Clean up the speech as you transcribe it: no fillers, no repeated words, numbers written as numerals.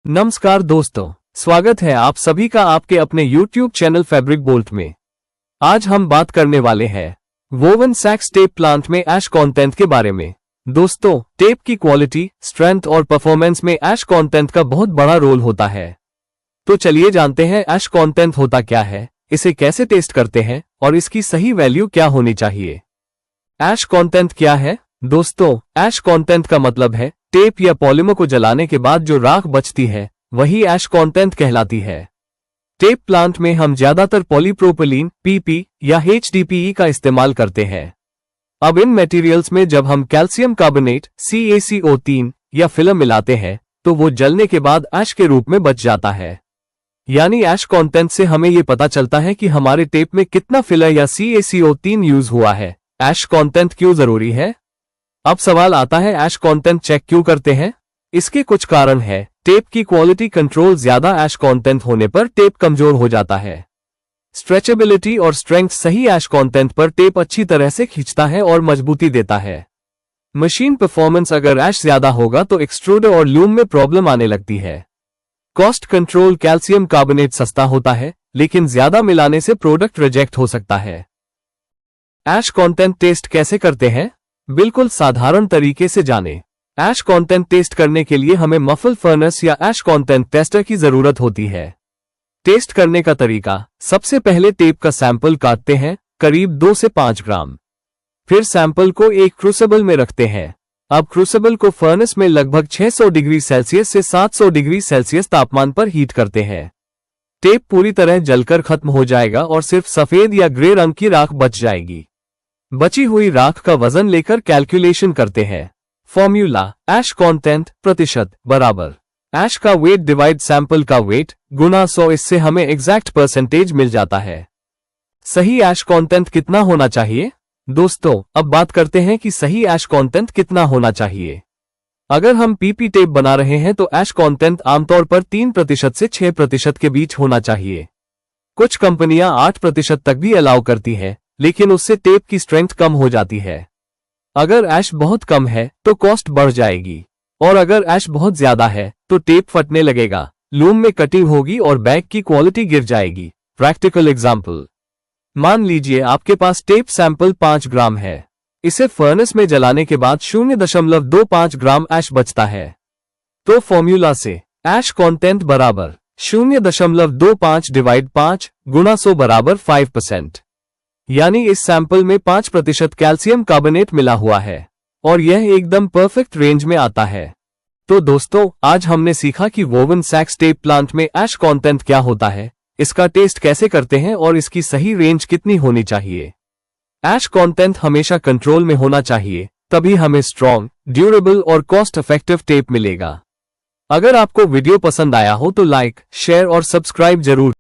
नमस्कार दोस्तों, स्वागत है आप सभी का आपके अपने YouTube चैनल फैब्रिक बोल्ट में। आज हम बात करने वाले हैं वोवन सैक्स टेप प्लांट में ऐश कंटेंट के बारे में। दोस्तों, टेप की क्वालिटी, स्ट्रेंथ और परफॉर्मेंस में ऐश कंटेंट का बहुत बड़ा रोल होता है। तो चलिए जानते हैं ऐश कंटेंट होता क्या है, इसे कैसे टेस्ट करते हैं और इसकी सही वैल्यू क्या होनी चाहिए। ऐश कंटेंट क्या है? दोस्तों, ऐश कंटेंट का मतलब है टेप या पॉलीमर को जलाने के बाद जो राख बचती है वही ऐश कंटेंट कहलाती है। टेप प्लांट में हम ज्यादातर पॉलीप्रोपिलीन, पीपी या एचडीपीई का इस्तेमाल करते हैं। अब इन मटेरियल्स में जब हम कैल्शियम कार्बोनेट CaCO3 या फिल्म मिलाते हैं तो वो जलने के बाद ऐश के रूप में बच जाता है। यानी ऐश कंटेंट से हमें ये पता चलता है कि हमारे टेप में कितना फिलर या CaCO3 यूज हुआ है। ऐश कंटेंट क्यों जरूरी है? अब सवाल आता है ऐश कंटेंट चेक क्यों करते हैं? इसके कुछ कारण है। टेप की क्वालिटी कंट्रोल ज्यादा ऐश कंटेंट होने पर टेप कमजोर हो जाता है। स्ट्रेचेबिलिटी और स्ट्रेंथ सही ऐश कंटेंट पर टेप अच्छी तरह से खींचता है और मजबूती देता है। मशीन परफॉर्मेंस अगर ऐश ज्यादा होगा तो एक्सट्रूडर और लूम में प्रॉब्लम आने लगती है। कॉस्ट कंट्रोल, कैल्शियम कार्बोनेट सस्ता होता है लेकिन ज्यादा मिलाने से प्रोडक्ट रिजेक्ट हो सकता है। ऐश कंटेंट टेस्ट कैसे करते हैं? बिल्कुल साधारण तरीके से जाने। ऐश कंटेंट टेस्ट करने के लिए हमें मफल फर्नेस या ऐश कंटेंट टेस्टर की जरूरत होती है। टेस्ट करने का तरीका, सबसे पहले टेप का सैंपल काटते हैं, करीब 2 से 5 ग्राम। फिर सैंपल को एक क्रूसिबल में रखते हैं। अब क्रूसिबल को फर्नेस में लगभग 600 डिग्री सेल्सियस से 700 डिग्री सेल्सियस तापमान पर हीट करते हैं। टेप पूरी तरह जलकर खत्म हो जाएगा और सिर्फ सफेद या ग्रे रंग की राख बच जाएगी। बची हुई राख का वजन लेकर कैलकुलेशन करते हैं। फॉर्मूला, ऐश कंटेंट प्रतिशत बराबर ऐश का वेट डिवाइड सैंपल का वेट गुना 100। इससे हमें एग्जैक्ट परसेंटेज मिल जाता है। सही ऐश कंटेंट कितना होना चाहिए? दोस्तों, अब बात करते हैं कि सही ऐश कंटेंट कितना होना चाहिए। अगर हम पीपी टेप बना रहे हैं तो ऐश कंटेंट आमतौर पर 3% से 6% के बीच होना चाहिए। कुछ कंपनियां 8% तक भी अलाउ करती है, लेकिन उससे टेप की स्ट्रेंथ कम हो जाती है। अगर ऐश बहुत कम है तो कॉस्ट बढ़ जाएगी, और अगर ऐश बहुत ज्यादा है तो टेप फटने लगेगा, लूम में कटिंग होगी और बैग की क्वालिटी गिर जाएगी। प्रैक्टिकल एग्जाम्पल, मान लीजिए आपके पास टेप सैंपल 5 ग्राम है। इसे फर्नेस में जलाने के बाद 0.25 ग्राम ऐश बचता है। तो फॉर्मूला से ऐश कंटेंट बराबर 0.25 डिवाइड 5 गुना 100 बराबर 5%। यानी इस सैंपल में 5% कैल्शियम कार्बोनेट मिला हुआ है और यह एकदम परफेक्ट रेंज में आता है। तो दोस्तों, आज हमने सीखा कि वोवन सैक्स टेप प्लांट में ऐश कंटेंट क्या होता है, इसका टेस्ट कैसे करते हैं और इसकी सही रेंज कितनी होनी चाहिए। ऐश कंटेंट हमेशा कंट्रोल में होना चाहिए, तभी हमें स्ट्रॉन्ग, ड्यूरेबल और कॉस्ट इफेक्टिव टेप मिलेगा। अगर आपको वीडियो पसंद आया हो तो लाइक, शेयर और सब्सक्राइब जरूर